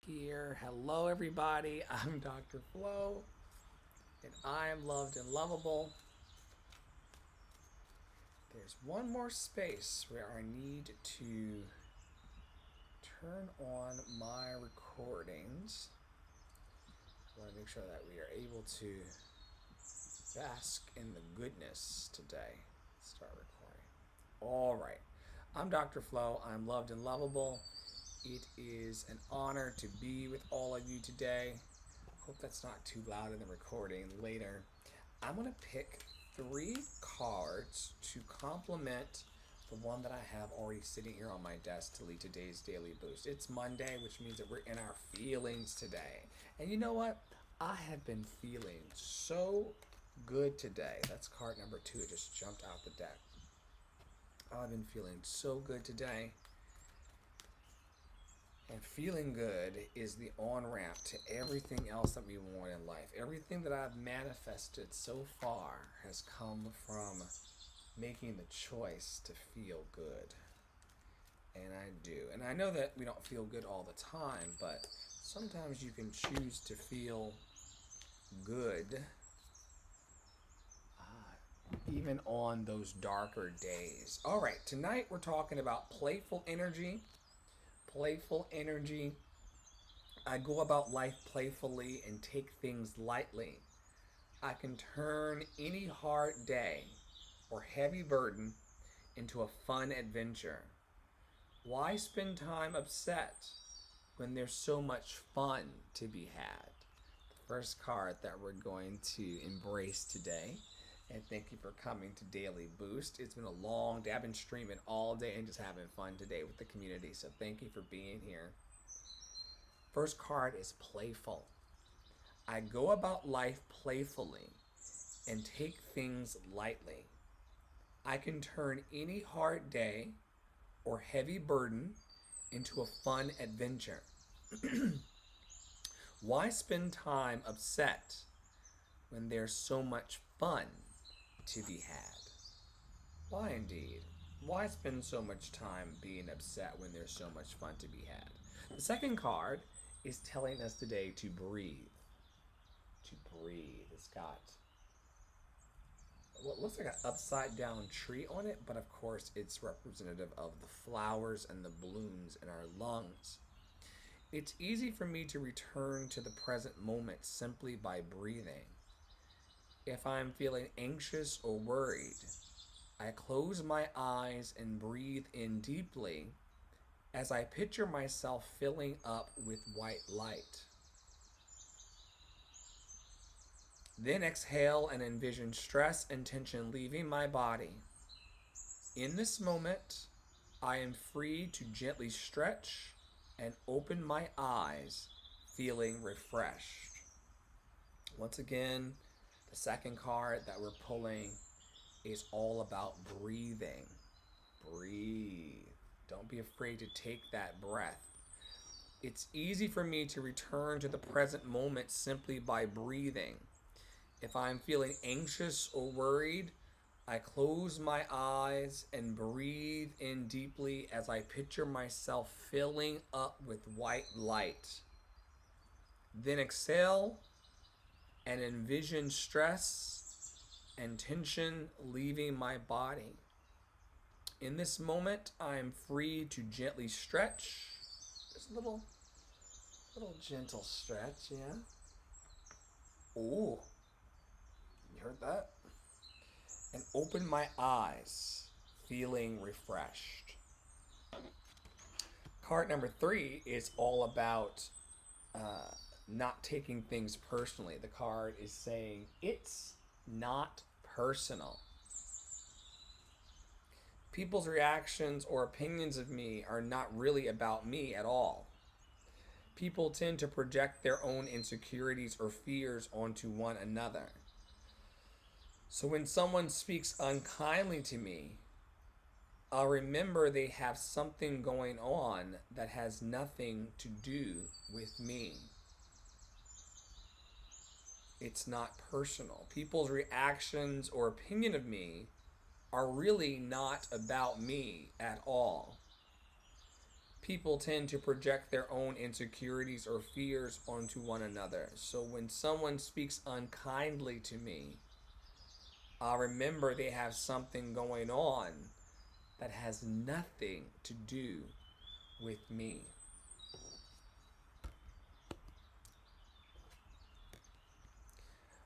Here. Hello, everybody. I'm Dr. Flo, and I am loved and lovable. There's one more space where I need to turn on my recordings. I want to make sure that we are able to bask in the goodness today. Start recording. All right. I'm Dr. Flo. I'm loved and lovable. It is an honor to be with all of you today. Hope that's not too loud in the recording later. I'm going to pick 3 cards to complement the one that I have already sitting here on my desk to lead today's Daily Boost. It's Monday, which means that we're in our feelings today. And you know what? I have been feeling so good today. That's card number 2. It just jumped out the deck. I've been feeling so good today. And feeling good is the on-ramp to everything else that we want in life. Everything that I've manifested so far has come from making the choice to feel good. And I do. And I know that we don't feel good all the time, but sometimes you can choose to feel good even on those darker days. All right, tonight we're talking about playful energy. Playful energy. I go about life playfully and take things lightly. I can turn any hard day or heavy burden into a fun adventure. Why spend time upset when there's so much fun to be had? The first card that we're going to embrace today. And thank you for coming to Daily Boost. It's been a long day. I've been streaming all day and just having fun today with the community. So thank you for being here. First card is playful. I go about life playfully and take things lightly. I can turn any hard day or heavy burden into a fun adventure. Why spend time upset when there's so much fun to be had? Why indeed? Why spend so much time being upset when there's so much fun to be had? The second card is telling us today to breathe. To breathe. It's got what looks like an upside down tree on it, but of course it's representative of the flowers and the blooms in our lungs. It's easy for me to return to the present moment simply by breathing. If I'm feeling anxious or worried, I close my eyes and breathe in deeply as I picture myself filling up with white light. Then exhale and envision stress and tension leaving my body. In this moment, I am free to gently stretch and open my eyes, feeling refreshed. Once again, the second card that we're pulling is all about breathing. Breathe. Don't be afraid to take that breath. It's easy for me to return to the present moment simply by breathing. If I'm feeling anxious or worried, I close my eyes and breathe in deeply as I picture myself filling up with white light. Then exhale and envision stress and tension leaving my body. In this moment, I am free to gently stretch. Just a little gentle stretch, yeah. Ooh, you heard that? And open my eyes, feeling refreshed. Card number 3 is all about not taking things personally. The card is saying it's not personal. People's reactions or opinions of me are not really about me at all. People tend to project their own insecurities or fears onto one another. So when someone speaks unkindly to me, I'll remember they have something going on that has nothing to do with me. It's not personal. People's reactions or opinion of me are really not about me at all. People tend to project their own insecurities or fears onto one another. So when someone speaks unkindly to me, I'll remember they have something going on that has nothing to do with me.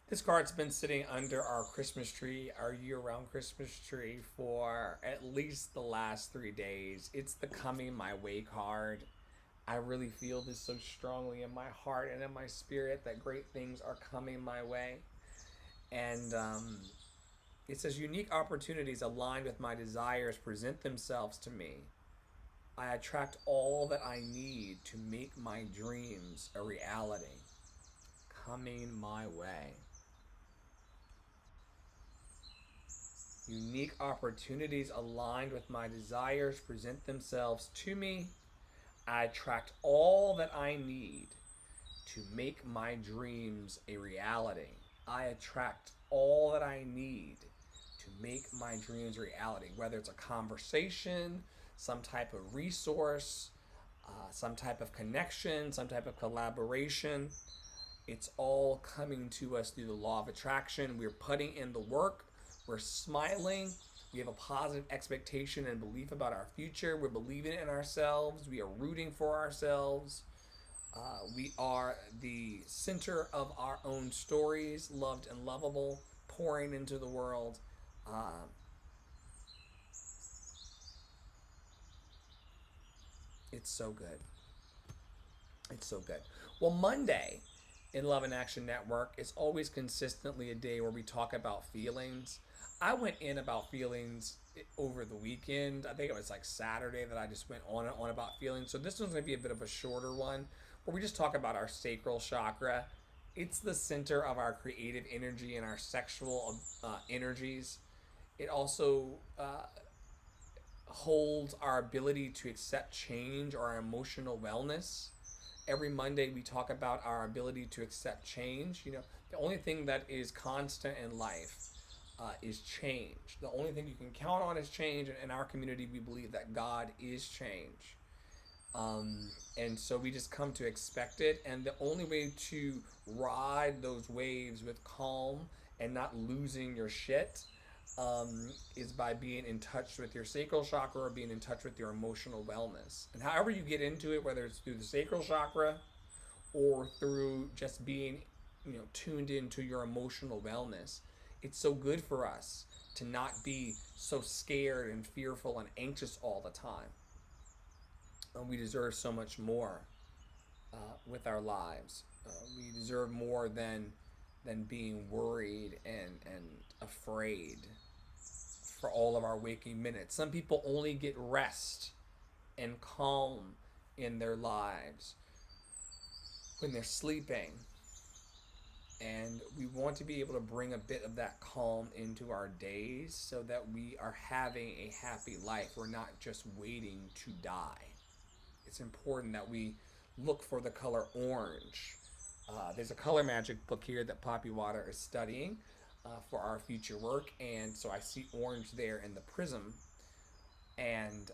This card's been sitting under our Christmas tree, our year round Christmas tree, for at least the last 3 days. It's the Coming My Way card. I really feel this so strongly in my heart and in my spirit that great things are coming my way. And it says, unique opportunities aligned with my desires present themselves to me. I attract all that I need to make my dreams a reality. Coming my way. Unique opportunities aligned with my desires present themselves to me. I attract all that I need to make my dreams a reality. I attract all that I need to make my dreams a reality, whether it's a conversation, some type of resource, some type of connection, some type of collaboration. It's all coming to us through the law of attraction. We're putting in the work. We're smiling. We have a positive expectation and belief about our future. We're believing in ourselves. We are rooting for ourselves. We are the center of our own stories, loved and lovable, pouring into the world. Uh, it's so good. It's so good. Well, Monday in Love and Action Network is always consistently a day where we talk about feelings. I went in about feelings over the weekend. I think it was like Saturday that I just went on and on about feelings. So this one's going to be a bit of a shorter one where we just talk about our sacral chakra. It's the center of our creative energy and our sexual energies. It also holds our ability to accept change or our emotional wellness. Every Monday we talk about our ability to accept change. You know, the only thing that is constant in life is change. The only thing you can count on is change. And in our community, we believe that God is change. And so we just come to expect it. And the only way to ride those waves with calm and not losing your shit is by being in touch with your sacral chakra or being in touch with your emotional wellness. And however you get into it, whether it's through the sacral chakra or through just being, tuned into your emotional wellness, it's so good for us to not be so scared and fearful and anxious all the time. And we deserve so much more with our lives. We deserve more than being worried and afraid for all of our waking minutes. Some people only get rest and calm in their lives when they're sleeping. And we want to be able to bring a bit of that calm into our days so that we are having a happy life. We're not just waiting to die. It's important that we look for the color orange. There's a color magic book here that Poppy Water is studying for our future work, and so I see orange there in the prism. And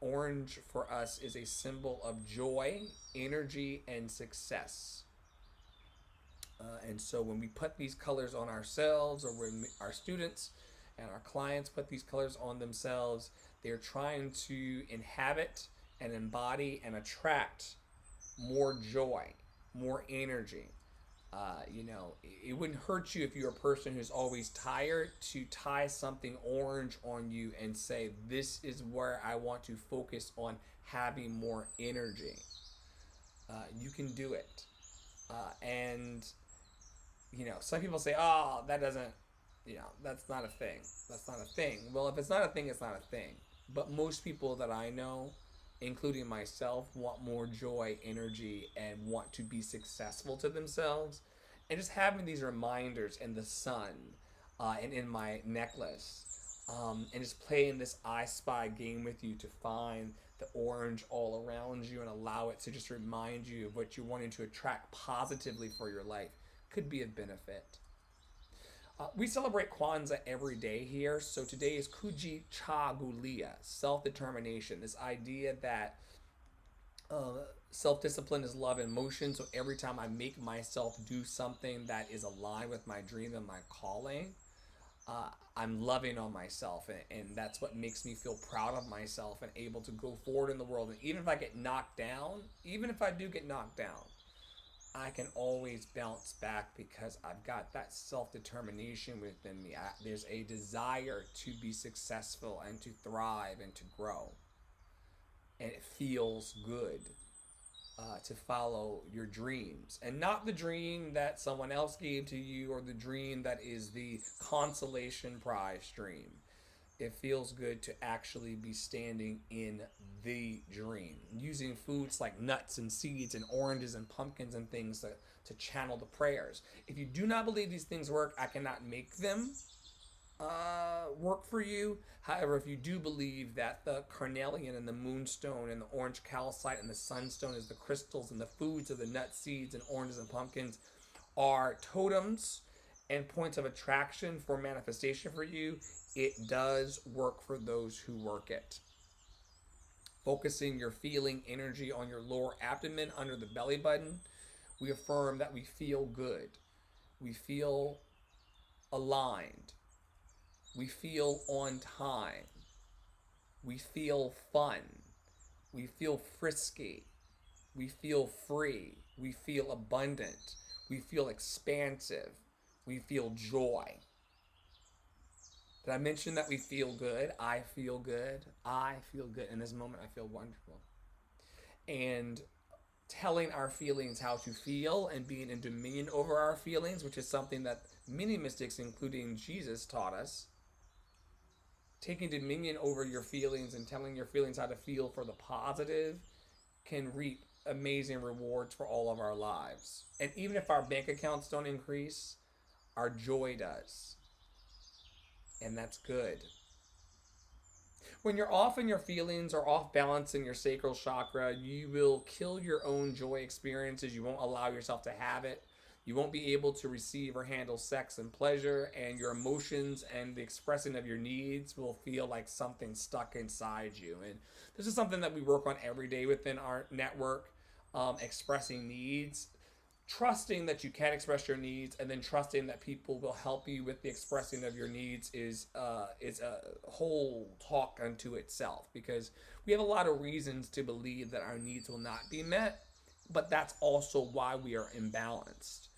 orange for us is a symbol of joy, energy, and success. And so when we put these colors on ourselves, or when our students and our clients put these colors on themselves, they're trying to inhabit and embody and attract more joy, more energy. It wouldn't hurt you if you're a person who's always tired to tie something orange on you and say, this is where I want to focus on having more energy. You can do it. And some people say, oh, that doesn't, that's not a thing. That's not a thing. Well, if it's not a thing, it's not a thing. But most people that I know, including myself, want more joy, energy, and want to be successful to themselves. And just having these reminders in the sun and in my necklace, and just playing this I Spy game with you to find the orange all around you and allow it to just remind you of what you're wanting to attract positively for your life could be of benefit. We celebrate Kwanzaa every day here. So today is Kujichagulia, self-determination. This idea that Uh, Self-discipline is love in motion. So every time I make myself do something that is aligned with my dream and my calling, I'm loving on myself, and that's what makes me feel proud of myself and able to go forward in the world. And even if I get knocked down, even if I do get knocked down, I can always bounce back because I've got that self determination within me. There's a desire to be successful and to thrive and to grow, and it feels good to follow your dreams and not the dream that someone else gave to you or the dream that is the consolation prize dream. It feels good to actually be standing in the dream, using foods like nuts and seeds and oranges and pumpkins and things to channel the prayers. If you do not believe these things work, I cannot make them work for you. However, if you do believe that the carnelian and the moonstone and the orange calcite and the sunstone is the crystals and the foods of the nuts, seeds, and oranges and pumpkins are totems and points of attraction for manifestation for you, it does work for those who work it. Focusing your feeling energy on your lower abdomen under the belly button, we affirm that we feel good. We feel aligned. We feel on time. We feel fun. We feel frisky. We feel free. We feel abundant. We feel expansive. We feel joy. Did I mention that we feel good? I feel good. I feel good. In this moment, I feel wonderful. And telling our feelings how to feel and being in dominion over our feelings, which is something that many mystics, including Jesus, taught us. Taking dominion over your feelings and telling your feelings how to feel for the positive can reap amazing rewards for all of our lives. And even if our bank accounts don't increase, our joy does. And that's good. When you're off in your feelings or off balance in your sacral chakra, you will kill your own joy experiences. You won't allow yourself to have it. You won't be able to receive or handle sex and pleasure, and your emotions and the expressing of your needs will feel like something stuck inside you. And this is something that we work on every day within our network, expressing needs, trusting that you can express your needs, and then trusting that people will help you with the expressing of your needs is a whole talk unto itself, because we have a lot of reasons to believe that our needs will not be met, but that's also why we are imbalanced.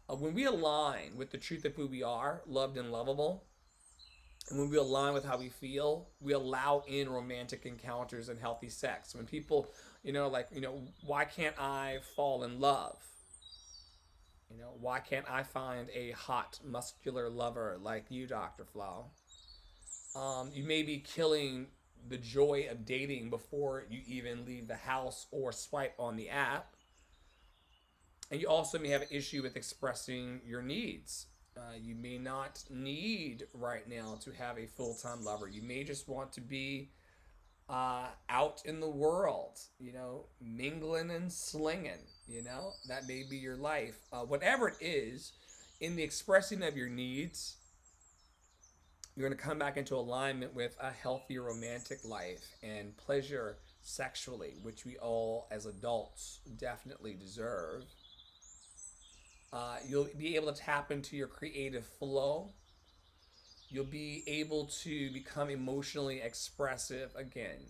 When we align with the truth of who we are, loved and lovable, and when we align with how we feel, we allow in romantic encounters and healthy sex. When people, why can't I fall in love? Why can't I find a hot, muscular lover like you, Dr. Flau? You may be killing the joy of dating before you even leave the house or swipe on the app. And you also may have an issue with expressing your needs. You may not need right now to have a full time lover. You may just want to be out in the world, mingling and slinging, that may be your life. Whatever it is, in the expressing of your needs, you're going to come back into alignment with a healthy romantic life and pleasure sexually, which we all as adults definitely deserve. You'll be able to tap into your creative flow. You'll be able to become emotionally expressive again.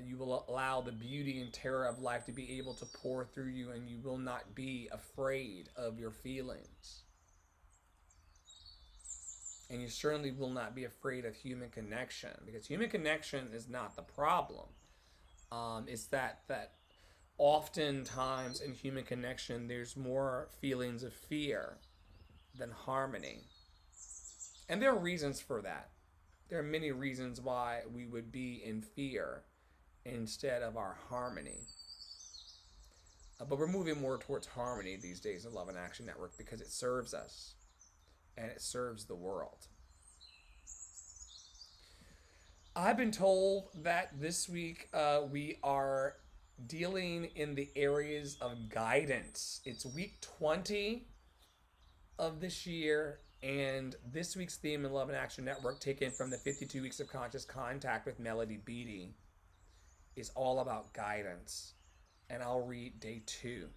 You will allow the beauty and terror of life to be able to pour through you, and you will not be afraid of your feelings. And you certainly will not be afraid of human connection, because human connection is not the problem. It's that oftentimes in human connection, there's more feelings of fear than harmony. And there are reasons for that. There are many reasons why we would be in fear instead of our harmony. But we're moving more towards harmony these days in Love and Action Network because it serves us and it serves the world. I've been told that this week we are dealing in the areas of guidance. It's week 20 of this year, and this week's theme in Love and Action Network, taken from the 52 Weeks of Conscious Contact with Melody Beattie, is all about guidance. and I'll read day 2.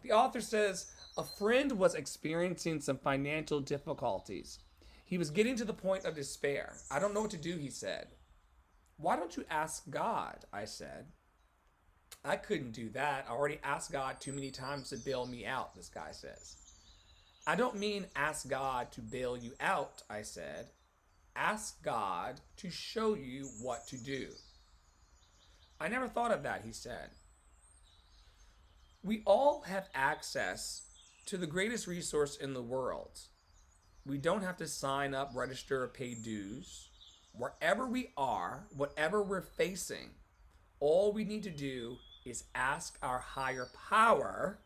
The author says a friend was experiencing some financial difficulties. He was getting to the point of despair. I don't know what to do, he said. Why don't you ask God? I said. I couldn't do that. I already asked God too many times to bail me out, this guy says. I don't mean ask God to bail you out, I said. Ask God to show you what to do. I never thought of that, he said. We all have access to the greatest resource in the world. We don't have to sign up, register, or pay dues. Wherever we are, whatever we're facing, all we need to do is ask our higher power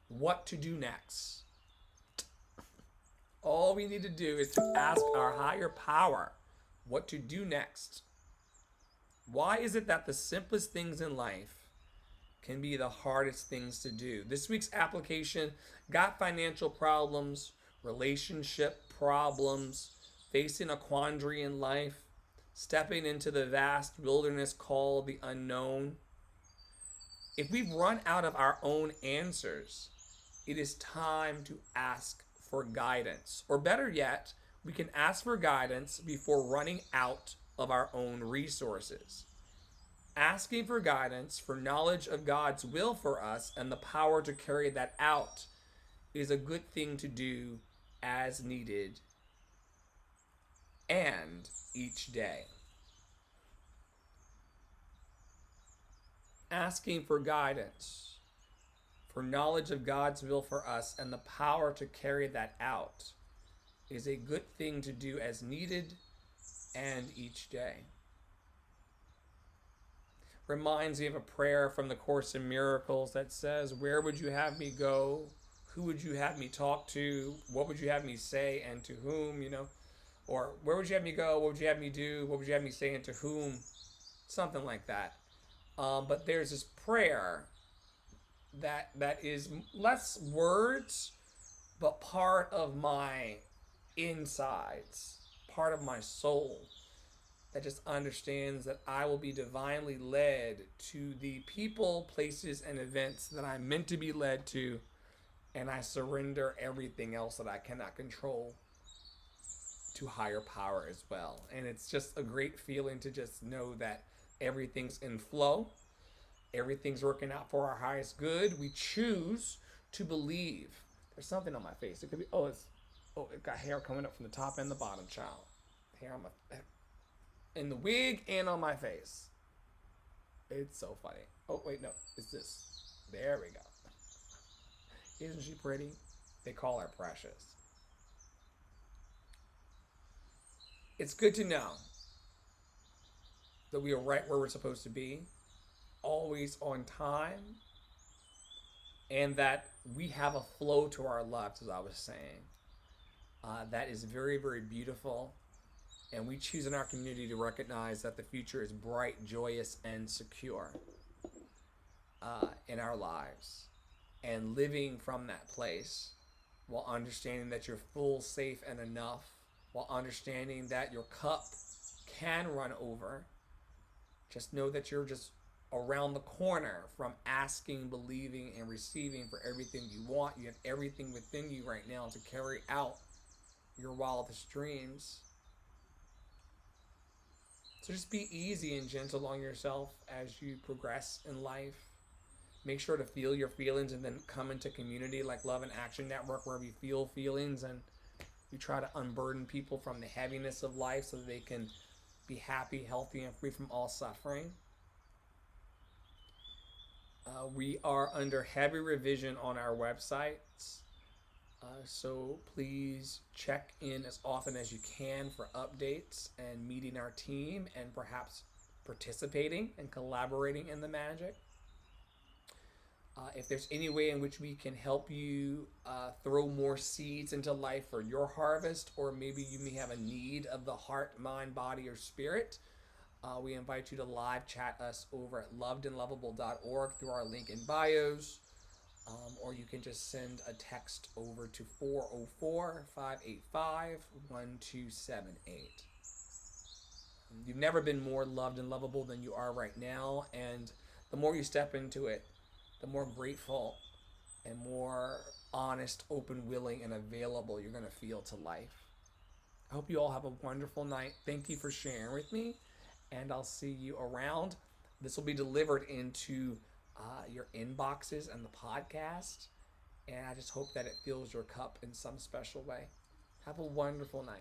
what to do next. All we need to do is to ask our higher power what to do next. Why is it that the simplest things in life can be the hardest things to do? This week's application: got financial problems, relationship problems, facing a quandary in life, stepping into the vast wilderness called the unknown. If we've run out of our own answers, it is time to ask for guidance. Or better yet, we can ask for guidance before running out of our own resources. Asking for guidance, for knowledge of God's will for us and the power to carry that out, is a good thing to do as needed and each day. Asking for guidance, for knowledge of God's will for us and the power to carry that out, is a good thing to do as needed and each day. Reminds me of a prayer from the Course in Miracles that says, where would you have me go? Who would you have me talk to? What would you have me say and to whom, Or where would you have me go? What would you have me do? What would you have me say and to whom? Something like that. But there's this prayer that is less words, but part of my insides, part of my soul, that just understands that I will be divinely led to the people, places, and events that I'm meant to be led to, and I surrender everything else that I cannot control to higher power as well. And it's just a great feeling to just know that everything's in flow, everything's working out for our highest good. We choose to believe. There's something on my face. It could be, it got hair coming up from the top and the bottom, child. Hair on my, in the wig and on my face. It's so funny. Oh, wait, no. It's this. There we go. Isn't she pretty? They call her precious. It's good to know that we are right where we're supposed to be, always on time, and that we have a flow to our lives, as I was saying. That is very, very beautiful. And we choose in our community to recognize that the future is bright, joyous, and secure in our lives. And living from that place while understanding that you're full, safe, and enough, while understanding that your cup can run over. Just know that you're just around the corner from asking, believing, and receiving for everything you want. You have everything within you right now to carry out your wildest dreams. So just be easy and gentle on yourself as you progress in life. Make sure to feel your feelings and then come into community like Love and Action Network, where we feel feelings and we try to unburden people from the heaviness of life so that they can be happy, healthy, and free from all suffering. We are under heavy revision on our websites. So please check in as often as you can for updates and meeting our team and perhaps participating and collaborating in the magic. If there's any way in which we can help you throw more seeds into life for your harvest, or maybe you may have a need of the heart, mind, body, or spirit, we invite you to live chat us over at lovedandlovable.org through our link in bios. Or you can just send a text over to 404-585-1278. You've never been more loved and lovable than you are right now, and the more you step into it, the more grateful and more honest, open, willing, and available you're going to feel to life. I hope you all have a wonderful night. Thank you for sharing with me, and I'll see you around. This will be delivered into your inboxes and the podcast, and I just hope that it fills your cup in some special way. Have a wonderful night.